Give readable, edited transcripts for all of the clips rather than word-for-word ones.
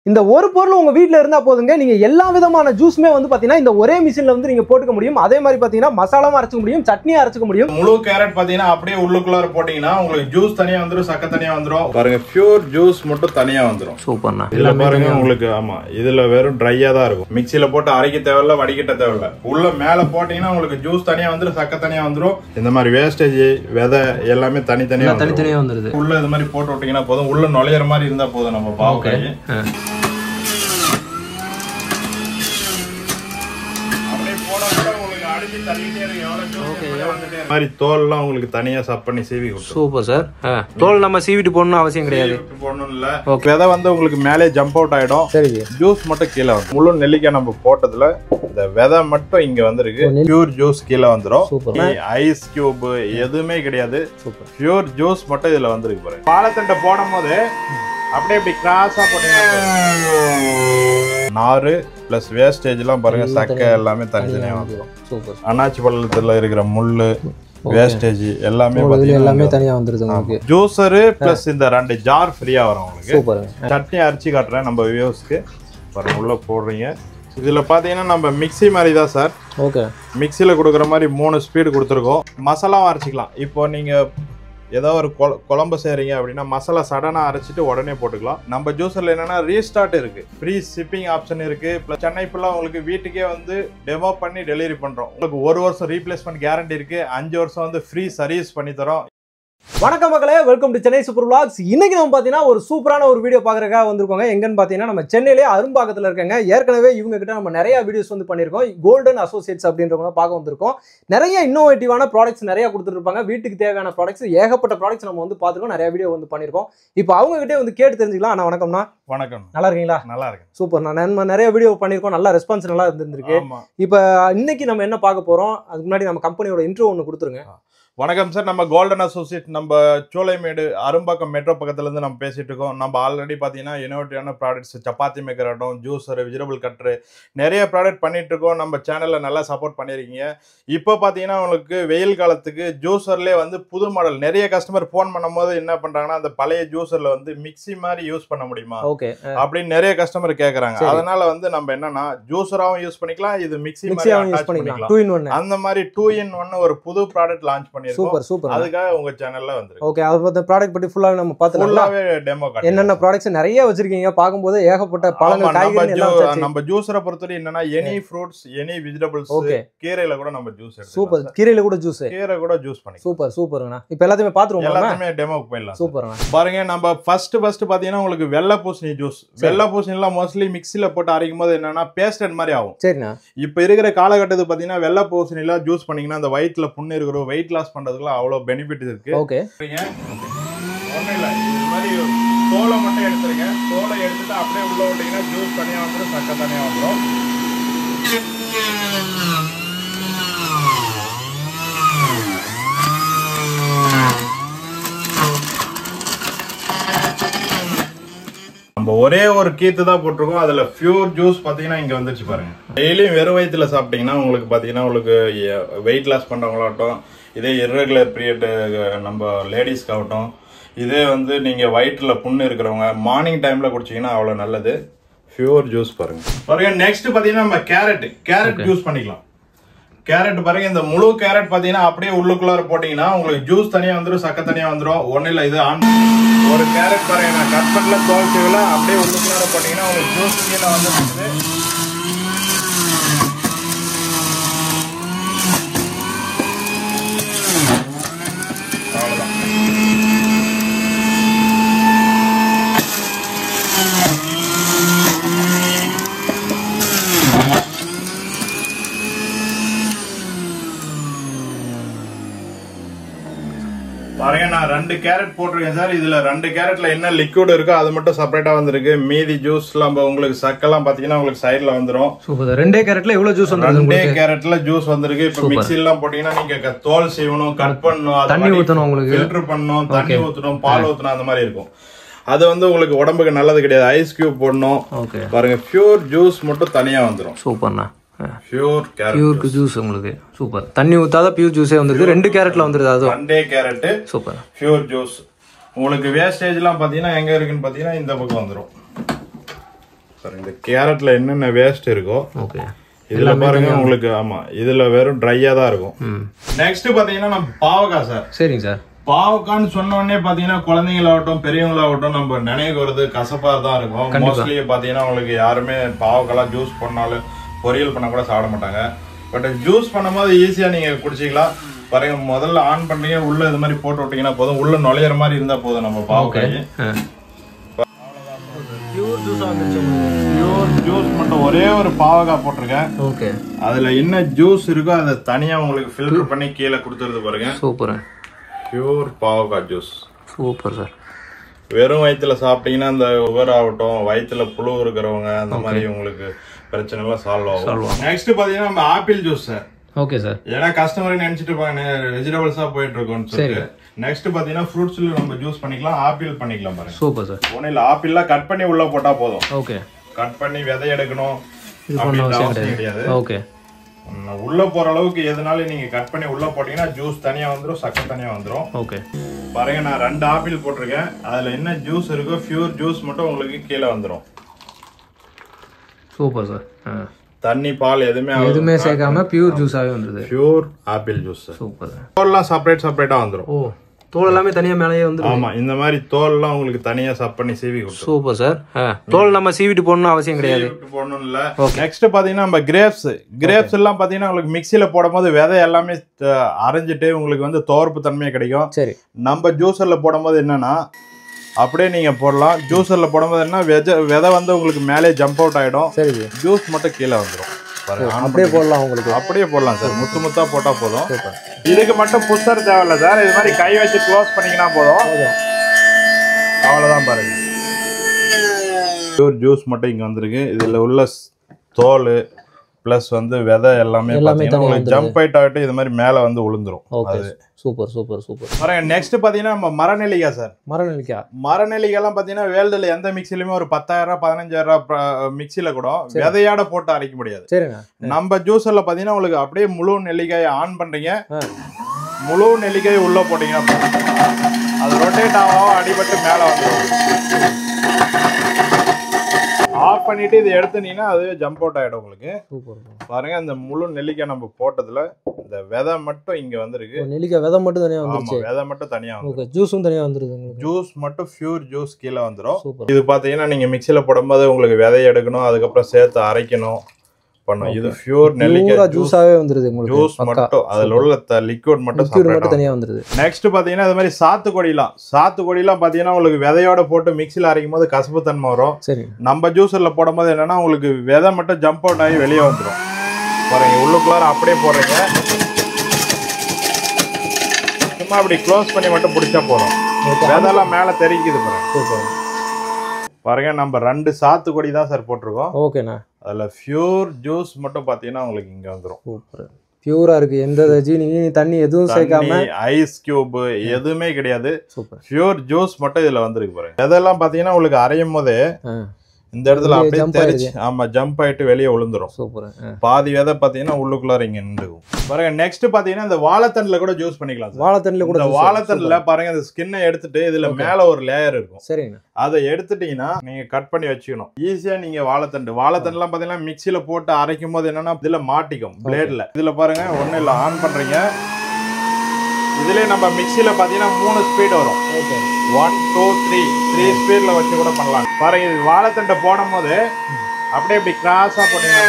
இந்த ஒரு பொருள் உங்க வீட்ல இருந்தா போதுங்க, நீங்க எல்லா விதமான ஜூஸ்மே வந்து பாத்தீங்கன்னா இந்த ஒரே மிஷின்ல வந்து நீங்க போட்டுக்க முடியும். அதே மாதிரி பாத்தீங்கன்னா மசாலாவும் அரைச்சுக்க முடியும், சட்னியும் அரைச்சுக்க முடியும். முழு கேரட் பாத்தீங்கன்னா அப்படியே உள்ளுக்குள்ளார போட்டீங்கன்னா உங்களுக்கு ஜூஸ் தனியா வந்துரும், சக்கை தனியா வந்துரும். பாருங்க பியூர் ஜூஸ் மட்டும் தனியா வந்துரும். சூப்பர்ண்ணா. இதுல பாருங்க உங்களுக்கு ஆமா இதுல வெறும் ட்ரையா தான் இருக்கும். மிக்ஸில போட்டு அரைக்க தேவையில்ல, வடிகட்ட தேவையில்ல. உள்ள மேல போட்டீங்கன்னா உங்களுக்கு ஜூஸ் தனியா வந்துரும், சக்கை தனியா வந்துரும். இந்த மாதிரி வேஸ்டேஜ் விதை எல்லாமே தனித்தனியா வந்துருது. உள்ள இது மாதிரி போட்டு விட்டீங்கன்னா போதும். உள்ள நுழையிற மாதிரி இருந்தா போதும் நம்ம பாவக்காய். மாதிரி தோல்லாம் உங்களுக்கு தனியா சப் பண்ணி சீவி கொடுக்கும். Super sir. தோல் நம்ம சீவிட்டு போடணும் அவசியம் கிடையாது. போடணும் இல்ல. விதை வந்து உங்களுக்கு மேலே ஜம்ப் அவுட் ஆயிடும். சரி. ஜூஸ் மட்டும் கீழே வந்து முழு நெல்லிக்காய் நம்ம போட்டதுல இந்த விதை மட்டும் இங்க வந்திருக்கு. பியூர் ஜூஸ் கீழே வந்துரும். ஐஸ் கியூப் எதுவுமே கிடையாது. பியூர் ஜூஸ் மட்டும் இதுல வந்திருக்கு பாருங்க. பாலத்தண்டை போடும் போது அப்படியே இப்படி கிராஸா போட்டீங்கன்னா நாறு பிளஸ் வேஸ்டேஜ் எல்லாம் பாருங்க, சக்கை எல்லாமே தனித்தனியா வந்துடும். அண்ணாச்சி பழத்துல இருக்கிற முள்ளு வேஸ்டேஜ் எல்லாமே தனியா வந்துருது. ஜூஸரு பிளஸ் இந்த 2 ஜார் ஃப்ரீயா வரும் உங்களுக்கு. சட்னி அரைச்சி காட்டுறேன் நம்ம வியூஸ்க்கு. பாருங்க உள்ள போடுறீங்க. இதுல பாத்தீங்கன்னா நம்ம மிக்ஸி மாதிரி தான் சார். ஓகே. மிக்ஸில கொடுக்குற மாதிரி 3 ஸ்பீடு கொடுத்துருக்கோம். மசாலாவும் அரைச்சிக்கலாம். இப்போ நீங்க ஏதோ ஒரு குழம்பு செய்றீங்க அப்படின்னா மசாலா சடனா அரைச்சிட்டு உடனே போட்டுக்கலாம். நம்ம ஜூஸர்ல என்னன்னா ரீஸ்டார்ட் இருக்கு, ஃப்ரீ ஷிப்பிங் ஆப்ஷன் இருக்கு. பிளஸ் சென்னை ஃபுல்லா உங்களுக்கு வீட்டுக்கே வந்து டெமோ பண்ணி டெலிவரி பண்றோம். உங்களுக்கு 1 வருஷம் ரீப்ளேஸ்மெண்ட் கேரண்டி இருக்கு, 5 வருஷம் வந்து ஃப்ரீ சர்வீஸ் பண்ணி தரோம். வணக்கம் மக்களே, welcome to Chennai super vlogs. இன்னைக்கு நம்ம பார்த்தீங்கன்னா ஒரு சூப்பரான ஒரு வீடியோ பார்க்குறதுக்காக வந்திருக்கோங்க. எங்கன்னு பார்த்தீங்கன்னா நம்ம சென்னையிலே அரும்பாக்கத்தில் இருக்காங்க. ஏற்கனவே இவங்க கிட்ட நம்ம நிறைய வீடியோஸ் வந்து பண்ணியிருக்கோம். கோல்டன் அசோசியேட்ஸ் அப்படின்றவங்க பார்க்க வந்திருக்கோம். நிறைய இன்னோவேட்டிவான ப்ராடக்ட்ஸ் நிறைய கொடுத்துருப்பாங்க. வீட்டுக்கு தேவையான ப்ராடக்ட்ஸ் ஏகப்பட்ட ப்ராடக்ட்ஸ் நம்ம வந்து பார்த்துருக்கோம். நிறைய வீடியோ வந்து பண்ணியிருக்கோம். இப்போ அவங்க கிட்டே வந்து கேட்டு தெரிஞ்சுக்கலாம். அண்ணா வணக்கம்ண்ணா. வணக்கம். நல்லா இருக்கீங்களா? நல்லா இருக்கு. சூப்பர். நம்ம நிறைய வீடியோ பண்ணியிருக்கோம். நல்லா ரெஸ்பான்ஸ் நல்லா இருந்திருக்கு. இப்போ இன்னைக்கு நம்ம என்ன பார்க்க போறோம், அதுக்கு முன்னாடி நம்ம கம்பெனியோட இன்ட்ரோ ஒன்று கொடுத்துருங்க. வணக்கம் சார். நம்ம கோல்டன் அசோசியேட் நம்ம சோலைமேடு அரும்பாக்கம் மெட்ரோ பக்கத்துல இருந்து நம்ம பேசிட்டு இருக்கோம். நம்ம ஆல்ரெடி பாத்தீங்கன்னா இனோவேட்டிவான ப்ராடக்ட்ஸ், சப்பாத்தி மேக்கர் ஆகட்டும், ஜூஸர், வெஜிடபிள் கட்டரு, நிறைய ப்ராடக்ட் பண்ணிட்டு இருக்கோம். நம்ம சேனல்ல நல்லா சப்போர்ட் பண்ணிருக்கீங்க. இப்போ பாத்தீங்கன்னா உங்களுக்கு வெயில் காலத்துக்கு ஜூஸர்லேயே வந்து புது மாடல் நிறைய கஸ்டமர் போன் பண்ணும் போது என்ன பண்றாங்கன்னா அந்த பழைய ஜூஸர்ல வந்து மிக்ஸி மாதிரி யூஸ் பண்ண முடியுமா அப்படின்னு நிறைய கஸ்டமர் கேக்குறாங்க. அதனால வந்து நம்ம என்னன்னா ஜூஸராவும் யூஸ் பண்ணிக்கலாம், இது மிக்ஸி மாதிரி யூஸ் பண்ணிக்கலாம். அந்த மாதிரி 2 in 1 ஒரு புது ப்ராடக்ட் லான்ச் பண்ணி சூப்பர் சூப்பர். அதுக்காக உங்க சேனல்ல வந்திருக்கு. ஓகே. அது பத்தி ப்ராடக்ட் பத்தி ஃபுல்லாவே நம்ம பார்த்தலாம். ஃபுல்லாவே டெமோ காட்டுறோம். என்னென்ன ப்ராடக்ட்ஸ் நிறைய வச்சிருக்கீங்க. பாக்கும்போது ஏகப்பட்ட பழங்கள், காய்கறிகள் எல்லாம் வச்சிருக்கீங்க. நம்ம ஜூஸரை பொறுத்தவரை என்னன்னா எனி ஃப்ரூட்ஸ், எனி வெஜிடபிள்ஸ், கீரையில கூட நம்ம ஜூஸ் எடுத்துக்கலாம். சூப்பர். கீரையில கூட ஜூஸ், கீரை கூட ஜூஸ் பண்ணி. சூப்பர் சூப்பர்ண்ணா. இப்போ எல்லாத்தையுமே பாத்துறோம். எல்லாத்தையுமே டெமோக்கு போயிடலாம். சூப்பர்ண்ணா. பாருங்க நம்ம ஃபர்ஸ்ட் பாத்தீங்கன்னா உங்களுக்கு வெள்ளை பூசணி ஜூஸ். வெள்ளை பூசணி எல்லாம் மோஸ்ட்லி மிக்ஸில போட்டு அரைக்கும் போது என்னன்னா பேஸ்ட் மாதிரி ஆகும். சரிண்ணா. இப்போ இருக்கிற காலகட்டத்துக்கு பாத்தீங்கன்னா வெள்ளை பூசணி எல்லாம் ஜூஸ் பண்ணீங்கன்னா அந்த வயிற்றுல புண்ணு இருக்கிற வெயிட் லாஸ் பண்றதுக்குலாம் அவ்வளவு பெனிஃபிட் இருக்கு. ஓகே. ஒன்றும் இல்லை, இது மாதிரி தோலை மட்டும் எடுத்துருங்க. தோலை எடுத்துட்டு அப்படியே உள்ள விட்டீங்கன்னா ஜூஸ் தனியாக வந்துடும், சக்கை தனியாக வந்துடும். நம்ம ஒரே ஒரு கீத்து தான் போட்டிருக்கோம். அதுல பியூர் ஜூஸ் பாத்தீங்கன்னா இங்க வந்துருச்சு பாருங்க. டெய்லியும் வெறும் வயிற்றுல சாப்பிட்டீங்கன்னா உங்களுக்கு பாத்தீங்கன்னா உங்களுக்கு வெயிட் லாஸ் பண்றவங்களாகட்டும், இதே இர்ரெகுலர் பீரியட் நம்ம லேடிஸ்க்கு ஆகட்டும், இதே வந்து நீங்க வயிற்றுல புண்ணு இருக்கிறவங்க மார்னிங் டைம்ல குடிச்சீங்கன்னா அவ்வளவு நல்லது. பியூர் ஜூஸ் பாருங்க. நெக்ஸ்ட் பாத்தீங்கன்னா நம்ம கேரட் ஜூஸ் பண்ணிக்கலாம். கேரட் பாருங்க, இந்த முழு கேரட் பாத்தீங்கன்னா அப்படியே உள்ளுக்குள்ளார போட்டீங்கன்னா உங்களுக்கு ஜூஸ் தனியா வந்துடும், சக்கை தனியா வந்துடும். ஒன்னும் இல்லை, இது ஒரு கேரட் பாருங்க, நான் கட் பண்ணல, தோல் செய்யல, அப்படியே உள்ளுக்குள்ளார போட்டீங்கன்னா உங்களுக்கு ஜூஸ் கீழே வந்து பாருங்க. நான் 2 கேரட் போட்டிருக்கேன் சார். இதுல 2 கேரட்ல என்ன லிக்விட் இருக்கோ அது மட்டும் செப்பரேட்டா வந்திருக்கு. மீதி ஜூஸ் எல்லாம் உங்களுக்கு சக்கெல்லாம் பாத்தீங்கன்னா உங்களுக்கு சைடுல வந்துரும். 2 கேரட்ல எவ்வளவு ஜூஸ் வந்திருக்கு? 2 கேரட்ல ஜூஸ் வந்திருக்கு. இப்ப மிக்ஸி எல்லாம் போட்டீங்கன்னா நீங்க தோல் செய்யணும், கட் பண்ணணும், தண்ணி ஊத்தணும், உங்களுக்கு ஃபில்டர் பண்ணணும், தண்ணி ஊத்தணும், பால் ஊத்தணும், அந்த மாதிரி இருக்கும். அது வந்து உங்களுக்கு உடம்புக்கு நல்லது கிடையாது. ஐஸ் கியூப் போடணும். பாருங்க, பியூர் ஜூஸ் மட்டும் தனியா வந்துரும். சூப்பர்ண்ணா. பியூர் ஜூஸ் உங்களுக்கு சூப்பர். தண்ணி ஊத்தாத பியூர் ஜூஸே வந்துருக்கு. 2 கேரட்ல வந்துருது. அது 2 கேரட் சூப்பர் பியூர் ஜூஸ். உங்களுக்கு வேஸ்டேஜ் எல்லாம் பாத்தீங்கன்னா எங்க இருக்குன்னு பாத்தீங்கன்னா இந்த பக்கம் வந்துரும். இந்த கேரட்ல என்னென்ன வேஸ்ட் இருக்கோ ஓகே இதுல பாருங்க உங்களுக்கு. ஆமா, இதுல வெறும் ட்ரையா தான் இருக்கும். நெக்ஸ்ட் பாத்தீங்கன்னா நம்ம பாவக்காய் சார். சரிங்க சார். பாவக்கான்னு சொன்ன உடனே பாத்தீங்கன்னா குழந்தைங்களாகட்டும் பெரியவங்களாகட்டும் நம்ம நினைவுக்கு வருது கசப்பா தான் இருக்கும். மோஸ்ட்லி பாத்தீங்கன்னா உங்களுக்கு யாருமே பாவக்காய் ஜூஸ் பண்ணாலும் பொரியல் பண்ண கூட சாப்பிட மாட்டாங்க. பட் ஜூஸ் பண்ணும்போது ஈஸியா நீங்க குடிச்சிக்கலாம். பாருங்க, முதல்ல ஆன் பண்ணீங்க, உள்ள இது மாதிரி போட்டு விட்டீங்கன்னா போதும். உள்ள நுழையிற மாதிரி இருந்தா போதும் நம்ம பாவக்காய். பியூர் ஜூஸ் மட்டும் ஒரே ஒரு பாவக்காய் போட்டிருக்கேன். ஓகே, அதுல என்ன ஜூஸ் இருக்கோ அதை தனியா உங்களுக்கு ஃபில்டர் பண்ணி கீழே கொடுத்துருது பாருங்க. சூப்பர். பியூர் பாவக்காய் ஜூஸ். Super sir. வெறும் வயிற்றுல சாப்பிட்டீங்கன்னா இந்த உவர் ஆகட்டும், வயிற்றுல புழு இருக்கிறவங்க அந்த மாதிரி உங்களுக்கு பிரச்சனை எல்லாம் சால்வ் ஆகும். நெக்ஸ்ட் பாத்தீங்கன்னா நம்ம apple juice sir. Okay sir. ஏன்னா கஸ்டமர் நினைச்சிட்டு இருப்பாங்க வெஜிடபிள்ஸா போயிட்டு இருக்கோம்னு சொல்லிட்டு. நெக்ஸ்ட் பாத்தீங்கன்னா ஃப்ரூட்ஸ்ல நம்ம ஜூஸ் பண்ணிக்கலாம், ஆப்பிள் பண்ணிக்கலாம் பாருங்க. Super sir. ஒன்னும் ஆப்பிள்லாம் கட் பண்ணி உள்ள போட்டா போதும். ஓகே, கட் பண்ணி விதை எடுக்கணும் அவசியம் கிடையாது. ஓகே, உள்ள போற அளவுக்கு எதுனாலும் நீங்க கட் பண்ணி உள்ள போட்டீங்கன்னா ஜூஸ் தனியா வந்துரும், சக்கரை தனியா வந்துரும். ஓகே, பாருங்க நான் 2 ஆப்பிள் போட்டிருக்கேன். அதுல என்ன ஜூஸ் இருக்கோ பியூர் ஜூஸ் மட்டும் உங்களுக்கு கீழே வந்துரும். Super sir. தண்ணி பால் எதுவுமே சேர்க்காம பியூர் ஜூஸாவே வந்துருது. Pure apple juice. சூப்பர். தோல்லாம் செப்பரேட்டா வந்துரும். ஓ, தோல் எல்லாமே தனியா மேலேயே வந்துரும். ஆமா, இந்த மாதிரி தோல் எல்லாம் உங்களுக்கு தனியா சப் பண்ணி சீவி கொடுக்கும். Super sir. தோல் நம்ம சீவிட்டு போடணும் அவசியம் கிடையாது. போடணும் இல்ல. நெக்ஸ்ட் பாத்தீங்கன்னா நம்ம கிரேப்ஸ் எல்லாம் பாத்தீங்கன்னா உங்களுக்கு மிக்சியில போடும்போது விதை எல்லாமே அரைஞ்சிட்டு உங்களுக்கு வந்து துவர்ப்பு தன்மையே கிடைக்கும். சரி, நம்ம ஜூஸர்ல போடும்போது என்னன்னா அப்படியே நீங்க போடலாம். ஜூஸர்ல போடும்போது என்ன விதை வந்து உங்களுக்கு மேலே ஜம்ப் அவுட் ஆயிடும். சரி, ஜூஸ் மட்டும் கீழே வந்துடும். அப்படியே போடலாம், உங்களுக்கு அப்படியே போடலாம் சார். முத்தா போட்டா போதும். இதுக்கு மட்டும் புஷர் தேவையில்ல சார். இது மாதிரி கை வச்சு க்ளோஸ் பண்ணிக்கினா போதும். அவ்வளவுதான் பாருங்க. பியூர் ஜூஸ் மட்டும் இங்க வந்திருக்கு. இதுல உள்ள தோல் பிளஸ் வந்து விதை எல்லாமே உங்களுக்கு ஜம்ப் ஆயிட்டு இது மாதிரி மேல வந்து விழுந்துரும். Super super super. பாருங்க, நெக்ஸ்ட் பாத்தீங்கன்னா நம்ம மரநெல்லிக்காய் சார். மரநெல்லிக்காய் எல்லாம் பாத்தீங்கன்னா வேர்ல்டுல எந்த மிக்சிலுமே ஒரு 10,000 15,000 மிக்சில கூட விதையாட போட்டு அரைக்க முடியாது. நம்ம ஜூஸர்ல பாத்தீங்கன்னா உங்களுக்கு அப்படியே முழு நெல்லிக்காயை ஆன் பண்றீங்க, முழு நெல்லிக்காயை உள்ள போட்டீங்கன்னா அது ரொட்டேட் ஆகும், அடிபட்டு மேல வந்துடும். ஆஃப் பண்ணிட்டு இதை எடுத்துனீங்கன்னா அது ஜம்ப் அவுட் ஆயிடும் உங்களுக்கு. பாருங்க, அந்த முழு நெல்லிக்காய் நம்ம போட்டதுல இந்த விதை மட்டும் இங்க வந்திருக்கு. நெல்லிக்காய் விதை மட்டும் தனியா வந்துருச்சு. விதை மட்டும் தனியா வந்து ஜூஸும் தனியா வந்துருது. ஜூஸ் மட்டும் பியூர் ஜூஸ் கீழே வந்துரும். இது பாத்தீங்கன்னா நீங்க மிக்சில போடும்போது உங்களுக்கு விதை எடுக்கணும், அதுக்கப்புறம் சேர்த்து அரைக்கணும் பண்ணும். இது பியூர் நெல்லிக்காய் ஜூஸாவே வந்துருது. ஜூஸ் மட்டும் அதுல உள்ள லிக்விட் மட்டும் தனியா வந்துருது. நெக்ஸ்ட் பாத்தீங்கன்னா இது மாதிரி சாத்துக்குடிலாம் பாத்தீங்கன்னா உங்களுக்கு விதையோட போட்டு மிக்சில அரைக்கும் போது கசப்பு தன்மை வரும். சரி, நம்ம ஜூஸர்ல போடும் போது என்னன்னா உங்களுக்கு விதை மட்டும் ஜம்ப் அவுட் ஆகி வெளியே வந்துடும். பாருங்க, உள்ளுக்குள்ளார அப்படியே போடுறீங்க, சும்மா அப்படி க்ளோஸ் பண்ணி மட்டும் பிடிச்சா போதும். விதைலாம் மேல தெரிக்குது பாருங்க. பாருங்க, நம்ம 2 சாத்துக்குடி தான் சார் போட்டிருக்கோம். ஓகேண்ணா. அதுல பியூர் ஜூஸ் மட்டும் பாத்தீங்கன்னா உங்களுக்கு இங்க வந்துரும். சூப்பர், பியூரா இருக்கு. எந்த ஜீனி தண்ணி எதுவும் சேர்க்காம, ஐஸ் கியூப் எதுவுமே கிடையாது. சூப்பர், பியூர் ஜூஸ் மட்டும் இதுல வந்திருக்கு பாருங்க. இதெல்லாம் பாத்தீங்கன்னா உங்களுக்கு அரையும் போதே இந்த இடத்துல அப்படியே தெரிச்சு, ஆமா, ஜம்ப் ஆயிட்டு வெளியே விழுந்துரும். சூப்பர். பாதி விதை பாத்தீங்கன்னா உள்ளுக்குள்ளார இங்க நின்றுக்கும். பாருங்க, நெக்ஸ்ட் பாத்தீங்கன்னா இந்த வாழைத்தண்டுல கூட ஜூஸ் பண்ணிக்கலாம். வாழைத்தண்டுல பாருங்க, இந்த ஸ்கின்னை எடுத்துட்டு இதுல மேல ஒரு லேயர் இருக்கும். சரிங்க, அதை எடுத்துட்டீங்கன்னா நீங்க கட் பண்ணி வச்சுக்கணும். ஈஸியா நீங்க வாழைத்தண்டு எல்லாம் பாத்தீங்கன்னா மிக்சியில போட்டு அரைக்கும் போது என்னன்னா இதுல மாட்டிக்கும் பிளேட்ல. இதுல பாருங்க, ஒண்ணு இல்ல, ஆன் பண்றீங்க. இதுல நம்ம மிக்சியில பாத்தீங்கன்னா 3 ஸ்பீட் வரும். 1 2 3 ஸ்பீட்ல வச்சு கூட பண்ணலாம். பாருங்க, இது வாழைத்தண்டை போடும் போது அப்படியே இப்படி கிராஸா போட்டீங்கன்னா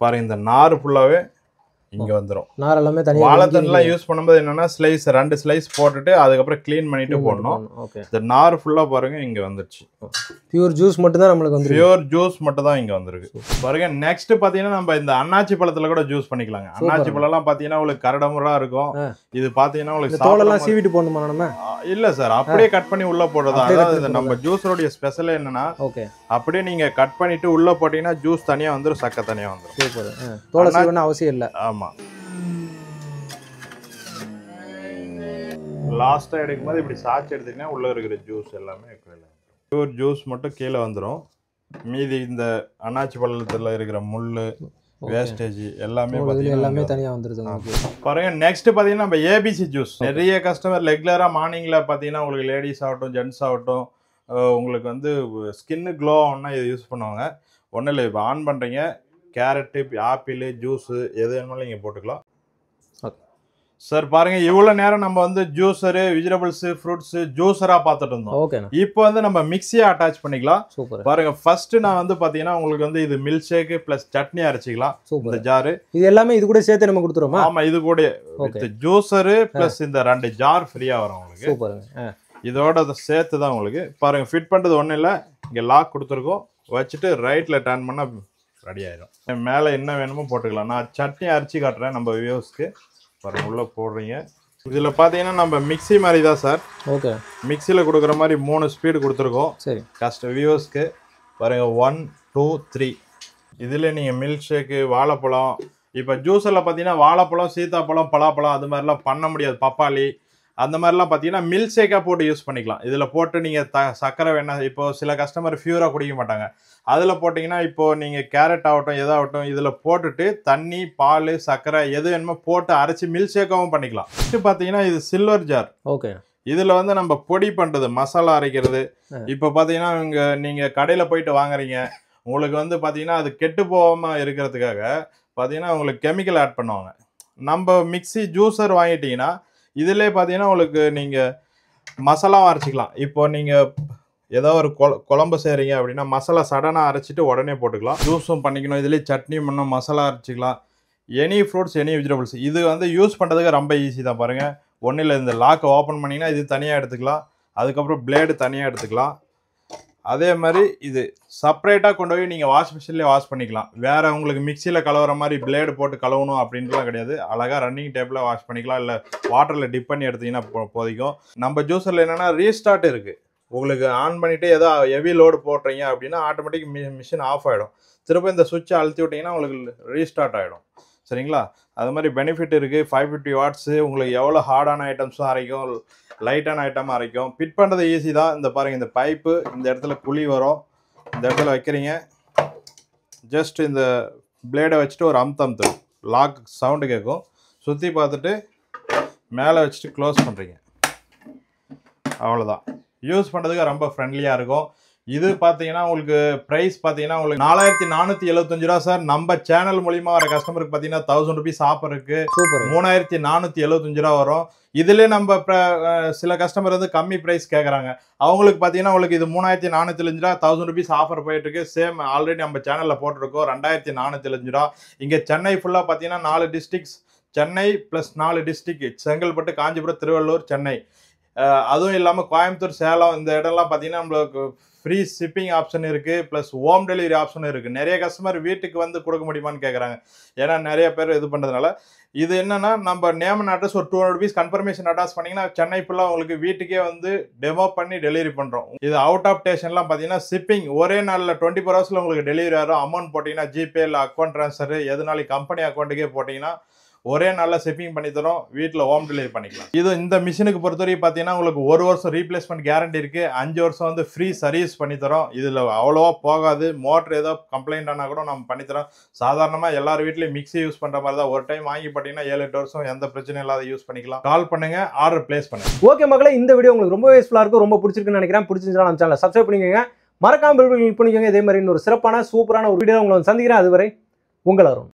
பாருங்க, இந்த நார் ஃபுல்லாவே இங்க வந்துரும். நார் எல்லாமே தனியா வாழைத்தண்டெல்லாம் யூஸ் பண்ணும்போது என்னன்னா ஸ்லைஸ் 2 ஸ்லைஸ் போட்டுட்டு அதுக்கப்புறம் க்ளீன் பண்ணிட்டு போடணும். இந்த நார் ஃபுல்லா பாருங்க இங்க வந்துருச்சு. பியூர் ஜூஸ் மட்டும் தான் நமக்கு வந்து பியூர் ஜூஸ் மட்டும் தான் இங்க வந்திருக்கு. பாருங்க, நெக்ஸ்ட் பாத்தீங்கன்னா நம்ம இந்த அன்னாச்சி பழத்துல கூட ஜூஸ் பண்ணிக்கலாங்க. அன்னாச்சி பழம் எல்லாம் பாத்தீங்கன்னா உங்களுக்கு கரடமுறா இருக்கும். இது பாத்தீங்கன்னா உங்களுக்கு தோலெல்லாம் சீவிட்டு போடணுமா நம்ம? இல்ல சார், அப்படியே கட் பண்ணி உள்ள போடுறது. அதாவது நம்ம ஜூஸரோட ஸ்பெஷல் என்னன்னா அப்படியே நீங்க கட் பண்ணிட்டு உள்ள போட்டீங்கன்னா ஜூஸ் தனியா வந்துரும், சக்கரை தனியா வந்துரும். சூப்பர். தோலை சீவன அவசியம் இல்ல. ஆமா, லாஸ்டா எடுக்கும்போது இப்படி சாச்சு எடுத்தீங்கன்னா உள்ள இருக்கிற ஜூஸ் எல்லாமே பியூர் ஜூஸ் மட்டும் கீழே வந்துடும். மீதி இந்த அன்னாச்சி பழத்தில் இருக்கிற முள்ளு வேஸ்டேஜ் எல்லாமே தனியாக வந்துருது பாருங்க. நெக்ஸ்ட் பார்த்தீங்கன்னா நம்ம ஏபிசி ஜூஸ். நிறைய கஸ்டமர் ரெகுலராக மார்னிங்கில் பார்த்தீங்கன்னா உங்களுக்கு லேடிஸ் ஆகட்டும் ஜென்ட்ஸ் ஆகட்டும் உங்களுக்கு வந்து ஸ்கின்னு க்ளோ ஆகும்னா இதை யூஸ் பண்ணுவாங்க. ஒன்றும் இல்லை, இப்போ ஆன் பண்ணுறீங்க, கேரட்டு ஆப்பிள் ஜூஸு எது வேணுமாலும் நீங்கள் போட்டுக்கலாம். சார் பாருங்க, இவ்வளோ நேரம் நம்ம வந்து ஜூஸரு வெஜிடபிள்ஸு ஃப்ரூட்ஸு ஜூஸராக பார்த்துட்டு இருந்தோம். ஓகே, இப்போ வந்து நம்ம மிக்ஸியை அட்டாச் பண்ணிக்கலாம். சூப்பர். பாருங்க, ஃபர்ஸ்ட் நான் வந்து பார்த்தீங்கன்னா உங்களுக்கு வந்து இது மில்க் ஷேக்கு ப்ளஸ் சட்னி அரைச்சிக்கலாம். இந்த ஜாரு இது எல்லாமே இது கூட சேர்த்து நம்ம கொடுத்துருவோமா? ஆமாம், இது கூட ஜூஸரு ப்ளஸ் இந்த 2 ஜார் ஃப்ரீயாக வரும் உங்களுக்கு. சூப்பருங்க. இதோட சேர்த்து தான் உங்களுக்கு பாருங்க ஃபிட் பண்ணுறது ஒன்றும் இல்லை. இங்கே லாக் கொடுத்துருக்கோம், வச்சுட்டு ரைட்டில் டர்ன் பண்ணால் ரெடி ஆயிடும். மேலே என்ன வேணுமோ போட்டுக்கலாம். நான் சட்னி அரைச்சி காட்டுறேன் நம்ம வியூஸ்க்கு. பாருங்க, உள்ளே போடுறீங்க. இதில் பார்த்தீங்கன்னா நம்ம மிக்ஸி மாதிரி தான் சார். ஓகே, மிக்ஸியில் கொடுக்குற மாதிரி 3 ஸ்பீடு கொடுத்துருக்கோம். சரி, வியூஸ்க்கு பாருங்க 1 2 3. இதில் நீங்கள் மில்க் ஷேக்கு வாழைப்பழம், இப்போ ஜூஸில் பார்த்தீங்கன்னா வாழைப்பழம் சீத்தாப்பழம் பலாப்பழம் அது மாதிரிலாம் பண்ண முடியாது. பப்பாளி அந்த மாதிரிலாம் பார்த்தீங்கன்னா மில்க் ஷேக்காக போட்டு யூஸ் பண்ணிக்கலாம். இதில் போட்டு நீங்கள் சர்க்கரை வேணால், இப்போது சில கஸ்டமர் ஃபியூராக குடிக்க மாட்டாங்க, அதில் போட்டிங்கன்னா இப்போது நீங்கள் கேரட் ஆகட்டும் எதாகட்டும் இதில் போட்டுட்டு தண்ணி பால் சர்க்கரை எது வேணுமோ போட்டு அரைச்சி மில்க் ஷேக்காகவும் பண்ணிக்கலாம். ஃபஸ்ட்டு பார்த்தீங்கன்னா இது சில்வர் ஜார். ஓகே, இதில் வந்து நம்ம பொடி பண்ணுறது மசாலா அரைக்கிறது. இப்போ பார்த்தீங்கன்னா இங்கே நீங்கள் கடையில் போயிட்டு வாங்குறீங்க, உங்களுக்கு வந்து பார்த்தீங்கன்னா அது கெட்டு போகாமல் இருக்கிறதுக்காக பார்த்தீங்கன்னா உங்களுக்கு கெமிக்கல் ஆட் பண்ணுவாங்க. நம்ம மிக்ஸி ஜூஸர் வாங்கிட்டீங்கன்னா இதிலே பார்த்தீங்கன்னா உங்களுக்கு நீங்கள் மசாலாவும் அரைச்சிக்கலாம். இப்போ நீங்கள் ஏதோ ஒரு குழம்பு செய்கிறீங்க அப்படின்னா மசாலா சடனாக அரைச்சிட்டு உடனே போட்டுக்கலாம். ஜூஸும் பண்ணிக்கணும், இதுலேயே சட்னி பண்ணணும், மசாலா அரைச்சிக்கலாம். எனி ஃப்ரூட்ஸ் எனி வெஜிடபிள்ஸ் இது வந்து யூஸ் பண்ணுறதுக்கு ரொம்ப ஈஸி தான். பாருங்கள், ஒன்றும் இல்லை, இந்த லாக்கை ஓப்பன் பண்ணிங்கன்னா இது தனியாக எடுத்துக்கலாம். அதுக்கப்புறம் பிளேடு தனியாக எடுத்துக்கலாம். அதே மாதிரி இது செப்பரேட்டாக கொண்டு போய் நீங்கள் வாஷ் மிஷின்லேயே வாஷ் பண்ணிக்கலாம். வேறு உங்களுக்கு மிக்சியில் கலவுற மாதிரி பிளேடு போட்டு கலவணும் அப்படின்ட்டுலாம் கிடையாது. அழகாக ரன்னிங் டேப்பில் வாஷ் பண்ணிக்கலாம். இல்லை வாட்டரில் டிப் பண்ணி எடுத்திங்கன்னா போதிக்கும். நம்ம ஜூஸரில் என்னென்னா ரீஸ்டார்ட் இருக்குது. உங்களுக்கு ஆன் பண்ணிவிட்டு ஏதோ ஹெவி லோடு போடுறீங்க அப்படின்னா ஆட்டோமேட்டிக் மிஷின் ஆஃப் ஆகிடும். திரும்ப இந்த சுவிட்சை அழுத்தி விட்டிங்கன்னா உங்களுக்கு ரீஸ்டார்ட் ஆகிடும். சரிங்களா? அது மாதிரி பெனிஃபிட் இருக்குது. 550 வாட்ஸு. உங்களுக்கு எவ்வளோ ஹார்டான ஐட்டம்ஸும் அரைக்கும், லைட்டான ஐட்டமாக அரைக்கும். ஃபிட் பண்ணுறது ஈஸி தான். இந்த பாருங்கள், இந்த பைப்பு இந்த இடத்துல குழி வரும், இந்த இடத்துல வைக்கிறீங்க. ஜஸ்ட் இந்த பிளேடை வச்சுட்டு ஒரு அமுத்தம் லாக் சவுண்டு கேட்கும். சுற்றி பார்த்துட்டு மேலே வச்சுட்டு க்ளோஸ் பண்ணுறீங்க. அவ்வளோதான். யூஸ் பண்ணுறதுக்கு ரொம்ப ஃப்ரெண்ட்லியாக இருக்கும். இது பார்த்தீங்கன்னா உங்களுக்கு ப்ரைஸ் பார்த்தீங்கன்னா உங்களுக்கு 4475 ரூபா சார். நம்ம சேனல் மூலிமா வர கஸ்டமருக்கு பார்த்தீங்கன்னா 1000 ருபீஸ் ஆஃபர் இருக்குது. 3475 ரூபா வரும். இதிலே நம்ம சில கஸ்டமர் வந்து கம்மி ப்ரைஸ் கேட்குறாங்க. அவங்களுக்கு பார்த்தீங்கன்னா உங்களுக்கு இது 3475 ரூபா, 1000 ருபீஸ் ஆஃபர் போயிட்டுருக்கு. சேம் ஆல்ரெடி நம்ம சேனலில் போட்டிருக்கோம். 2475 ரூபா. இங்கே சென்னை ஃபுல்லாக பார்த்தீங்கன்னா 4 districts. Chennai plus 4 district, Chengalpattu, Kanchipuram, Tiruvallur, Chennai. அதுவும் இல்லாமல் கோயம்புத்தூர், சேலம் இந்த இடம்லாம் பார்த்தீங்கன்னா நம்மளுக்கு ஃப்ரீ ஷிப்பிங் ஆப்ஷன் இருக்குது. ப்ளஸ் ஹோம் டெலிவரி ஆப்ஷனும் இருக்குது. நிறைய கஸ்டமர் வீட்டுக்கு வந்து கொடுக்க முடியுமான்னு கேட்குறாங்க. ஏன்னா நிறைய பேர் இது பண்ணுறதுனால இது என்னென்னா நம்ம நேம் அண்ட் அட்ரஸ் ஒரு 200 ருபீஸ் கன்ஃபர்மேஷன் அட்ரஸ் பண்ணிங்கன்னா சென்னை ஃபுல்லாக உங்களுக்கு வீட்டுக்கே வந்து டெமோ பண்ணி டெலிவரி பண்ணுறோம். இது அவுட் ஆஃப் ஸ்டேஷன்லாம் பார்த்தீங்கன்னா ஷிப்பிங் ஒரே நாளில் 24 ஹவர்ஸில் உங்களுக்கு டெலிவரி ஆகும். அமௌண்ட் போட்டிங்கன்னா ஜிபே இல்லை அக்கௌண்ட் ட்ரான்ஸ்ஃபர் எதுனாலும் கம்பெனி அக்கௌண்ட்டுக்கே போட்டிங்கன்னா ஒரே நாளில் ஷிப்பிங் பண்ணி தரோம். வீட்டில் ஹோம் டெலிவரி பண்ணிக்கலாம். இது இந்த மிஷினுக்கு பொறுத்தவரைக்கும் பார்த்தீங்கன்னா உங்களுக்கு 1 வருஷம் ரீப்ளேஸ்மெண்ட் கேரண்டி இருக்குது. 5 வருஷம் வந்து ஃப்ரீ சர்வீஸ் பண்ணித்தரோம். இதில் அவ்வளோவா போகாது. மோட்ரு ஏதோ கம்ப்ளைண்ட் ஆனால் கூட நம்ம பண்ணித்தரோம். சாதாரணமாக எல்லார் வீட்லேயும் மிக்ஸி யூஸ் பண்ணுற மாதிரி தான். ஒரு டைம் வாங்கி பார்த்தீங்கன்னா 7-8 வருஷம் எந்த பிரச்சனையும் இல்லாத யூஸ் பண்ணிக்கலாம். கால் பண்ணுங்கள், ஆர்டர் பிளேஸ் பண்ணுங்கள். ஓகே மக்களே, இந்த வீடியோ உங்களுக்கு ரொம்ப யூஸ்ஃபுல்லாக இருக்கும், ரொம்ப பிடிச்சிருக்குன்னு நினைக்கிறேன். பிடிச்சிருந்தா நம்ம சேனலை சப்ஸ்கிரைப் பண்ணிக்கோங்க, மறக்காம பெல் பட்டன் கிளிக் பண்ணிக்கோங்க. இதே மாதிரி இன்னொரு சிறப்பான சூப்பரான ஒரு வீடியோ உங்களை சந்திக்கிறேன். அதுவரை உங்கள் அருண்.